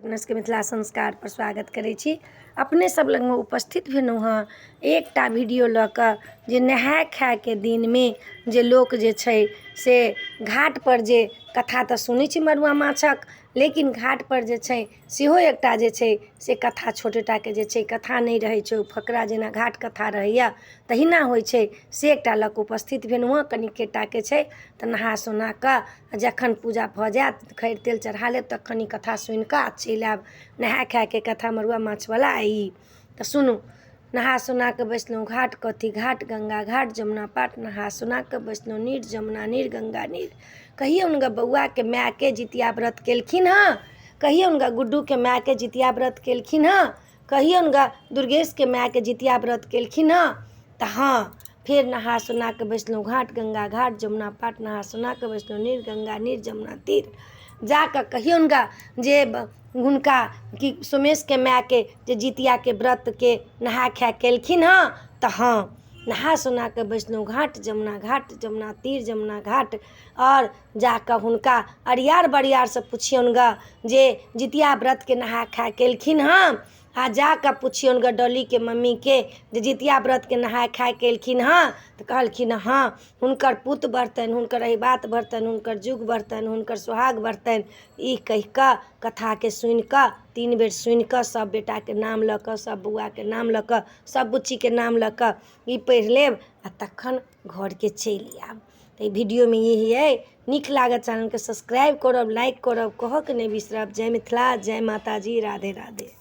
अपने सबके मिथिला संस्कार पर स्वागत करै छी। अपने सब लग में उपस्थित भेलहुँ हँ एकटा वीडियो लऽ कऽ जे नहाय खाय के दिन में जे लोक जे छै से घाट पर जे कथा तऽ सुनै छी मड़ुआ माछक, लेकिन घाट पर जे छै सेहो एकटा जे छै से कथा छोटेटाके जे छै कथा नहीं रहै छै, फकरा जेना घाट कथा रहैया तहिना होइ छै से एकटा लऽ कऽ उपस्थित भेलहुँ हँ। कनिकेटाके छै तऽ नहा सोना कऽ जखन पूजा भऽ जायत खैर तेल चढ़ा लेब तखन ई कथा सुनि कऽ चलि आयब। नहाय खायके कथा मड़ुआ माछवला ई तऽ सुनू। नहा सोना कऽ बैसलहुँ घाट, कथी घाट गंगा घाट जमुना पाट, नहा सोना कऽ बैसलहुँ नीर जमुना नीर गंगा नीर। कहियौन गे बौआके मायके जितिया व्रत केलखिन हँ, कहियौन गे गुड्डूके मायके जितिया व्रत केलखिन हँ, कहियौन गे दुर्गेशके मायके जितिया व्रत केलखिन हँ। तऽ हाँ फेर नहा सोना कऽ बैसलहुँ घाट गंगा घाट जमुना पाट, नहा सोना कऽ बैसलहुँ नीर गंगा नीर जमुना तीर। जाकऽ कहियौन गा जे हुनका कि सोमेशके मायके जे जितियाके व्रतके नहा खाय केलखिन हँ। तऽ हाँ नहा सोना कऽ बैसलहुँ घाट जमुना तीर जमुना घाट। और जाकऽ हुनका अरियार बरियारसँ पुछियौन गा जे जितिया व्रतके नहा खाय केलखिन हँ। आ जाकऽ पुछियौन गा डॉलीके मम्मीके जे जितिया व्रतके नहाय खाय केलखिन हँ। तऽ कहलखिन हाँ हुनकर पुत बढ़तनि, हुनकर अहिबात बढ़तनि, हुनकर जुग बढ़तनि, हुनकर सोहाग बढ़तनि। ई कहि कऽ कथाके सुनि कऽ 3 बेर सुनि कऽ सब बेटाके नाम लऽ कऽ, सब बौआके नाम लऽ कऽ, सब बुच्चीके नाम लऽ कऽ ई पढ़ि लेब आ तखन घरके चलि आयब। तऽ ई वीडियोमे यही अइ। नीक लागत चैनलके सब्सक्राइब करब, लाइक करब, कहऽके नहि बिसरब। जय मिथिला, जय माता जी, राधे राधे।